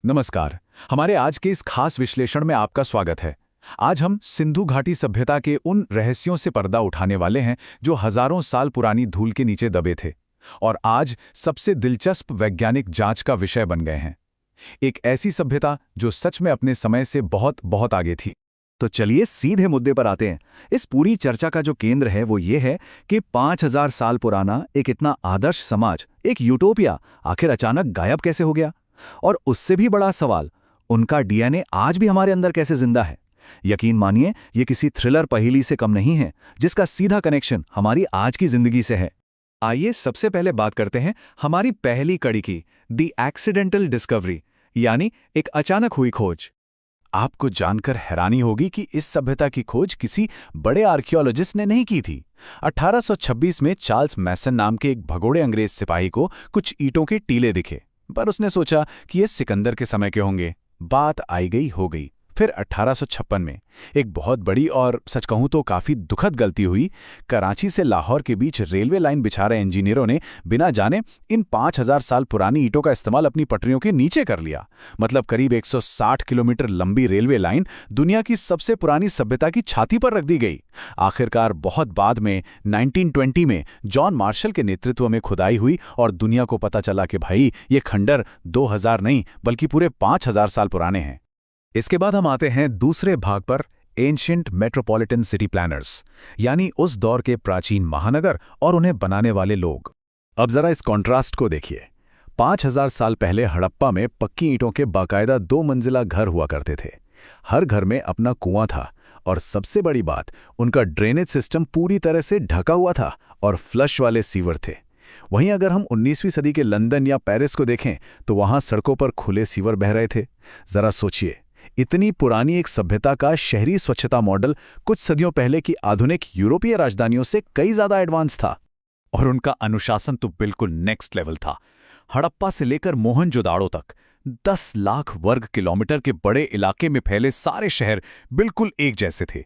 नमस्कार। हमारे आज के इस खास विश्लेषण में आपका स्वागत है। आज हम सिंधु घाटी सभ्यता के उन रहस्यों से पर्दा उठाने वाले हैं जो हजारों साल पुरानी धूल के नीचे दबे थे और आज सबसे दिलचस्प वैज्ञानिक जांच का विषय बन गए हैं। एक ऐसी सभ्यता जो सच में अपने समय से बहुत बहुत आगे थी। तो चलिए सीधे मुद्दे पर आते हैं। इस पूरी चर्चा का जो केंद्र है वो ये है कि 5000 साल पुराना एक इतना आदर्श समाज, एक यूटोपिया, आखिर अचानक गायब कैसे हो गया? और उससे भी बड़ा सवाल, उनका डीएनए आज भी हमारे अंदर कैसे जिंदा है? यकीन मानिए, ये किसी थ्रिलर पहेली से कम नहीं है, जिसका सीधा कनेक्शन हमारी आज की जिंदगी से है। आइए सबसे पहले बात करते हैं हमारी पहली कड़ी की, द एक्सीडेंटल डिस्कवरी, यानी एक अचानक हुई खोज। आपको जानकर हैरानी होगी कि इस सभ्यता की खोज किसी बड़े आर्कियोलॉजिस्ट ने नहीं की थी। 1826 में चार्ल्स मैसन नाम के एक भगोड़े अंग्रेज सिपाही को कुछ ईंटों के टीले दिखे, पर उसने सोचा कि ये सिकंदर के समय के होंगे। बात आई गई हो गई। फिर 1856 में एक बहुत बड़ी और सच कहूं तो काफी दुखद गलती हुई। कराची से लाहौर के बीच रेलवे लाइन बिछा रहे इंजीनियरों ने बिना जाने इन 5000 साल पुरानी ईंटों का इस्तेमाल अपनी पटरियों के नीचे कर लिया। मतलब करीब 160 किलोमीटर लंबी रेलवे लाइन दुनिया की सबसे पुरानी सभ्यता की छाती पर रख दी गई। आखिरकार बहुत बाद में 1920 में जॉन मार्शल के नेतृत्व में खुदाई हुई और दुनिया को पता चला कि भाई ये खंडर 2000 नहीं बल्कि पूरे 5000 साल पुराने हैं। इसके बाद हम आते हैं दूसरे भाग पर, एंशिएंट मेट्रोपॉलिटन सिटी प्लानर्स, यानी उस दौर के प्राचीन महानगर और उन्हें बनाने वाले लोग। अब जरा इस कॉन्ट्रास्ट को देखिए। 5000 साल पहले हड़प्पा में पक्की ईंटों के बाकायदा 2 मंजिला घर हुआ करते थे। हर घर में अपना कुआं था और सबसे बड़ी बात, उनका ड्रेनेज सिस्टम पूरी तरह से ढका हुआ था और फ्लश वाले सीवर थे। वहीं अगर हम 19वीं सदी के लंदन या पेरिस को देखें तो वहां सड़कों पर खुले सीवर बह रहे थे। जरा सोचिए, इतनी पुरानी एक सभ्यता का शहरी स्वच्छता मॉडल कुछ सदियों पहले की आधुनिक यूरोपीय राजधानियों से कई ज्यादा एडवांस था। और उनका अनुशासन तो बिल्कुल नेक्स्ट लेवल था। हड़प्पा से लेकर मोहनजोदाड़ो तक 10 लाख वर्ग किलोमीटर के बड़े इलाके में फैले सारे शहर बिल्कुल एक जैसे थे।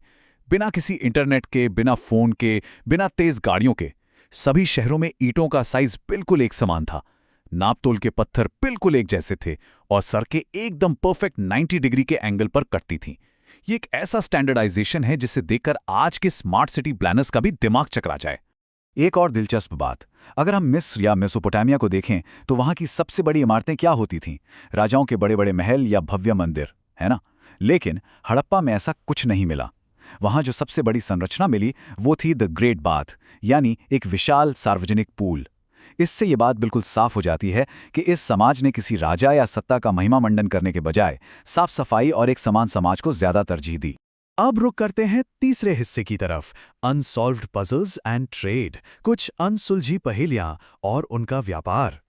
बिना किसी इंटरनेट के, बिना फोन के, बिना तेज गाड़ियों के। सभी शहरों में ईंटों का साइज बिल्कुल एक समान था। नापतोल के पत्थर बिल्कुल एक जैसे थे और सड़कें एकदम परफेक्ट 90 डिग्री के एंगल पर कटती थीं। ये एक ऐसा स्टैंडर्डाइजेशन है जिसे देखकर आज के स्मार्ट सिटी प्लानर्स का भी दिमाग चकरा जाए। एक और दिलचस्प बात, अगर हम मिस्र या मेसोपोटामिया को देखें तो वहां की सबसे बड़ी इमारतें क्या होती थीं? राजाओं के बड़े बड़े महल या भव्य मंदिर, है ना? लेकिन हड़प्पा में ऐसा कुछ नहीं मिला। वहां जो सबसे बड़ी संरचना मिली वो थी द ग्रेट बाथ, यानी एक विशाल सार्वजनिक पूल। इससे ये बात बिल्कुल साफ हो जाती है कि इस समाज ने किसी राजा या सत्ता का महिमा मंडन करने के बजाय साफ सफाई और एक समान समाज को ज्यादा तरजीह दी। अब रुक करते हैं तीसरे हिस्से की तरफ, अनसॉल्व्ड पजल्स एंड ट्रेड, कुछ अनसुलझी पहेलियां और उनका व्यापार।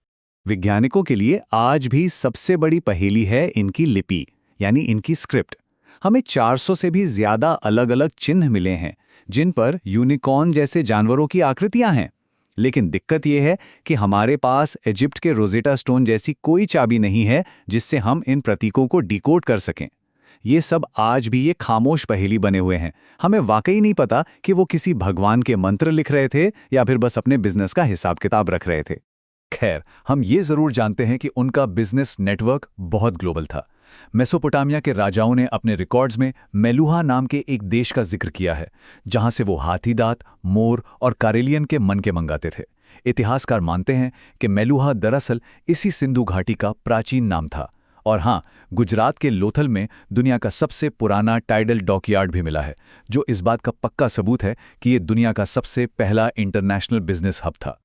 वैज्ञानिकों के लिए आज भी सबसे बड़ी पहेली है इनकी लिपि, यानी इनकी स्क्रिप्ट। हमें 400 से भी ज्यादा अलग अलग चिन्ह मिले हैं जिन पर यूनिकॉर्न जैसे जानवरों की आकृतियां हैं। लेकिन दिक्कत यह है कि हमारे पास इजिप्ट के रोजेटा स्टोन जैसी कोई चाबी नहीं है जिससे हम इन प्रतीकों को डिकोड कर सकें। ये सब आज भी ये खामोश पहेली बने हुए हैं। हमें वाकई नहीं पता कि वो किसी भगवान के मंत्र लिख रहे थे या फिर बस अपने बिजनेस का हिसाब किताब रख रहे थे। खैर, हम ये जरूर जानते हैं कि उनका बिजनेस नेटवर्क बहुत ग्लोबल था। मेसोपोटामिया के राजाओं ने अपने रिकॉर्ड्स में मेलुहा नाम के एक देश का जिक्र किया है, जहां से वो हाथी दांत, मोर और कारेलियन के मन के मंगाते थे। इतिहासकार मानते हैं कि मेलुहा दरअसल इसी सिंधु घाटी का प्राचीन नाम था। और हाँ, गुजरात के लोथल में दुनिया का सबसे पुराना टाइडल डॉकयार्ड भी मिला है, जो इस बात का पक्का सबूत है कि ये दुनिया का सबसे पहला इंटरनेशनल बिजनेस हब था।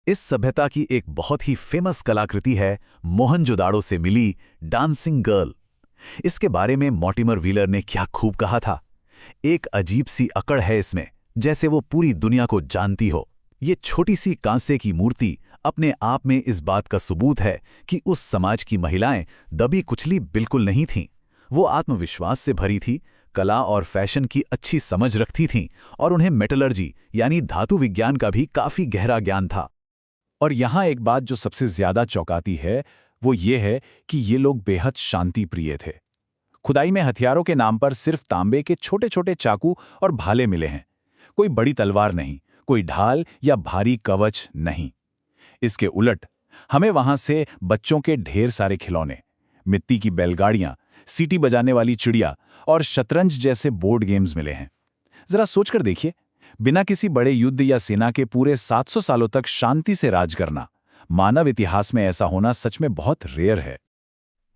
इस सभ्यता की एक बहुत ही फेमस कलाकृति है मोहनजोदाड़ो से मिली डांसिंग गर्ल। इसके बारे में मॉर्टिमर व्हीलर ने क्या खूब कहा था, एक अजीब सी अकड़ है इसमें, जैसे वो पूरी दुनिया को जानती हो। ये छोटी सी कांसे की मूर्ति अपने आप में इस बात का सबूत है कि उस समाज की महिलाएं दबी कुचली बिल्कुल नहीं थीं। वो आत्मविश्वास से भरी थी, कला और फैशन की अच्छी समझ रखती थीं और उन्हें मेटलर्जी यानी धातु विज्ञान का भी काफी गहरा ज्ञान था। और यहाँ एक बात जो सबसे ज्यादा चौंकाती है वो ये है कि ये लोग बेहद शांति प्रिय थे। खुदाई में हथियारों के नाम पर सिर्फ तांबे के छोटे छोटे चाकू और भाले मिले हैं। कोई बड़ी तलवार नहीं, कोई ढाल या भारी कवच नहीं। इसके उलट हमें वहां से बच्चों के ढेर सारे खिलौने, मिट्टी की बैलगाड़ियां, सीटी बजाने वाली चिड़िया और शतरंज जैसे बोर्ड गेम्स मिले हैं। जरा सोचकर देखिए, बिना किसी बड़े युद्ध या सेना के पूरे 700 सालों तक शांति से राज करना, मानव इतिहास में ऐसा होना सच में बहुत रेयर है।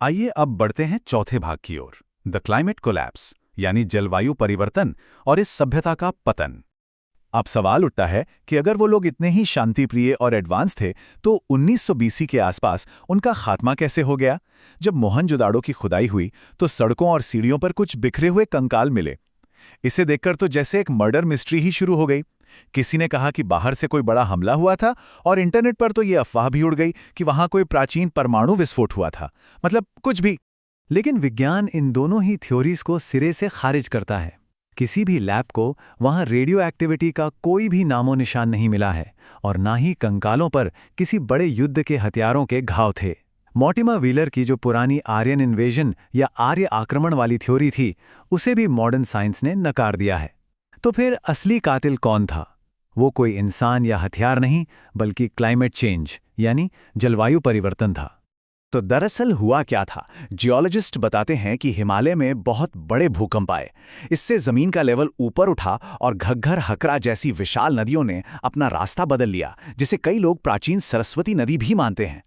आइए अब बढ़ते हैं चौथे भाग की ओर, द क्लाइमेट कोलैप्स, यानी जलवायु परिवर्तन और इस सभ्यता का पतन। अब सवाल उठता है कि अगर वो लोग इतने ही शांतिप्रिय और एडवांस थे तो 1900 बीसी के आसपास उनका खात्मा कैसे हो गया? जब मोहनजोदाड़ो की खुदाई हुई तो सड़कों और सीढ़ियों पर कुछ बिखरे हुए कंकाल मिले। इसे देखकर तो जैसे एक मर्डर मिस्ट्री ही शुरू हो गई। किसी ने कहा कि बाहर से कोई बड़ा हमला हुआ था और इंटरनेट पर तो ये अफवाह भी उड़ गई कि वहां कोई प्राचीन परमाणु विस्फोट हुआ था। मतलब कुछ भी। लेकिन विज्ञान इन दोनों ही थ्योरीज को सिरे से खारिज करता है। किसी भी लैब को वहां रेडियो एक्टिविटी का कोई भी नामो निशान नहीं मिला है और ना ही कंकालों पर किसी बड़े युद्ध के हथियारों के घाव थे। मॉर्टिमर व्हीलर की जो पुरानी आर्यन इन्वेजन या आर्य आक्रमण वाली थ्योरी थी, उसे भी मॉडर्न साइंस ने नकार दिया है। तो फिर असली कातिल कौन था? वो कोई इंसान या हथियार नहीं, बल्कि क्लाइमेट चेंज यानी जलवायु परिवर्तन था। तो दरअसल हुआ क्या था? जियोलॉजिस्ट बताते हैं कि हिमालय में बहुत बड़े भूकंप आए। इससे जमीन का लेवल ऊपर उठा और घग्गर, हकरा जैसी विशाल नदियों ने अपना रास्ता बदल लिया, जिसे कई लोग प्राचीन सरस्वती नदी भी मानते हैं।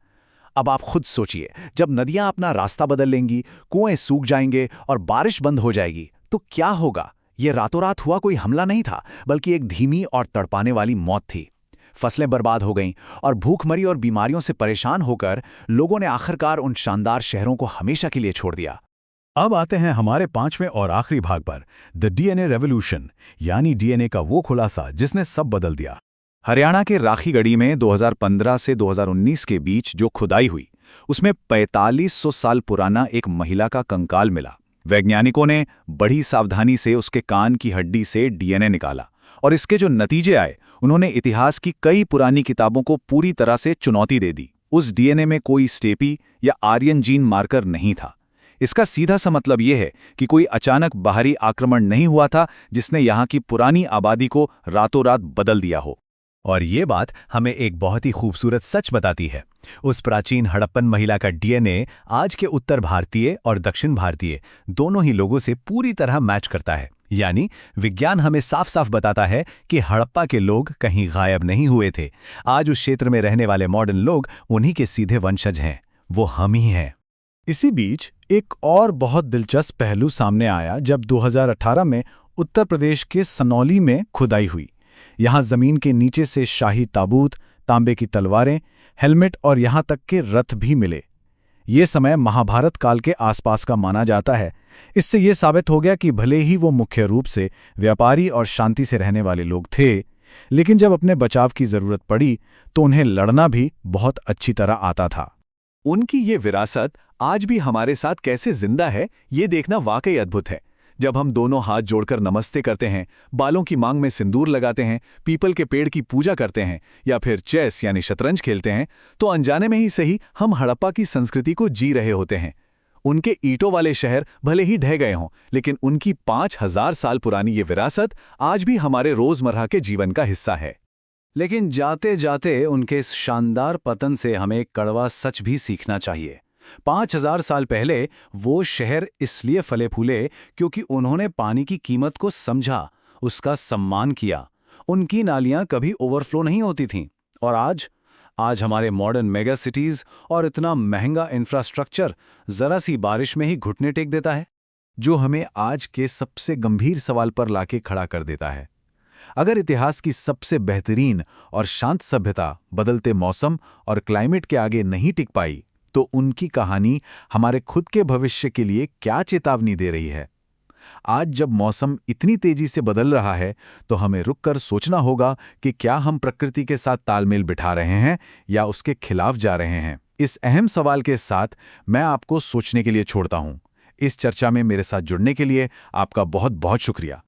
अब आप खुद सोचिए, जब नदियां अपना रास्ता बदल लेंगी, कुएं सूख जाएंगे और बारिश बंद हो जाएगी, तो क्या होगा? ये रातों रात हुआ कोई हमला नहीं था, बल्कि एक धीमी और तड़पाने वाली मौत थी। फसलें बर्बाद हो गईं और भूखमरी और बीमारियों से परेशान होकर लोगों ने आखिरकार उन शानदार शहरों को हमेशा के लिए छोड़ दिया। अब आते हैं हमारे पांचवें और आखिरी भाग पर, द डीएनए रेवोल्यूशन, यानी डीएनए का वो खुलासा जिसने सब बदल दिया। हरियाणा के राखीगढ़ी में 2015 से 2019 के बीच जो खुदाई हुई, उसमें 4500 साल पुराना एक महिला का कंकाल मिला। वैज्ञानिकों ने बड़ी सावधानी से उसके कान की हड्डी से डीएनए निकाला और इसके जो नतीजे आए, उन्होंने इतिहास की कई पुरानी किताबों को पूरी तरह से चुनौती दे दी। उस डीएनए में कोई स्टेपी या आर्यन जीन मार्कर नहीं था। इसका सीधा सा मतलब यह है कि कोई अचानक बाहरी आक्रमण नहीं हुआ था जिसने यहाँ की पुरानी आबादी को रातों रात बदल दिया हो। और ये बात हमें एक बहुत ही खूबसूरत सच बताती है। उस प्राचीन हड़प्पन महिला का डीएनए आज के उत्तर भारतीय और दक्षिण भारतीय दोनों ही लोगों से पूरी तरह मैच करता है। यानी विज्ञान हमें साफ साफ बताता है कि हड़प्पा के लोग कहीं गायब नहीं हुए थे। आज उस क्षेत्र में रहने वाले मॉडर्न लोग उन्हीं के सीधे वंशज हैं। वो हम ही हैं। इसी बीच एक और बहुत दिलचस्प पहलू सामने आया जब 2018 में उत्तर प्रदेश के सनौली में खुदाई हुई। यहाँ जमीन के नीचे से शाही ताबूत, तांबे की तलवारें, हेलमेट और यहाँ तक के रथ भी मिले। ये समय महाभारत काल के आसपास का माना जाता है। इससे ये साबित हो गया कि भले ही वो मुख्य रूप से व्यापारी और शांति से रहने वाले लोग थे, लेकिन जब अपने बचाव की जरूरत पड़ी तो उन्हें लड़ना भी बहुत अच्छी तरह आता था। उनकी ये विरासत आज भी हमारे साथ कैसे जिंदा है, ये देखना वाकई अद्भुत है। जब हम दोनों हाथ जोड़कर नमस्ते करते हैं, बालों की मांग में सिंदूर लगाते हैं, पीपल के पेड़ की पूजा करते हैं या फिर चेस यानी शतरंज खेलते हैं, तो अनजाने में ही सही हम हड़प्पा की संस्कृति को जी रहे होते हैं। उनके ईंटों वाले शहर भले ही ढह गए हों, लेकिन उनकी 5000 साल पुरानी ये विरासत आज भी हमारे रोजमर्रा के जीवन का हिस्सा है। लेकिन जाते जाते उनके इस शानदार पतन से हमें एक कड़वा सच भी सीखना चाहिए। 5000 साल पहले वो शहर इसलिए फले फूले क्योंकि उन्होंने पानी की कीमत को समझा, उसका सम्मान किया। उनकी नालियां कभी ओवरफ्लो नहीं होती थीं। और आज हमारे मॉडर्न मेगा सिटीज और इतना महंगा इंफ्रास्ट्रक्चर जरा सी बारिश में ही घुटने टेक देता है, जो हमें आज के सबसे गंभीर सवाल पर लाके खड़ा कर देता है। अगर इतिहास की सबसे बेहतरीन और शांत सभ्यता बदलते मौसम और क्लाइमेट के आगे नहीं टिक पाई, तो उनकी कहानी हमारे खुद के भविष्य के लिए क्या चेतावनी दे रही है? आज जब मौसम इतनी तेजी से बदल रहा है, तो हमें रुककर सोचना होगा कि क्या हम प्रकृति के साथ तालमेल बिठा रहे हैं या उसके खिलाफ जा रहे हैं। इस अहम सवाल के साथ मैं आपको सोचने के लिए छोड़ता हूं। इस चर्चा में मेरे साथ जुड़ने के लिए आपका बहुत बहुत शुक्रिया।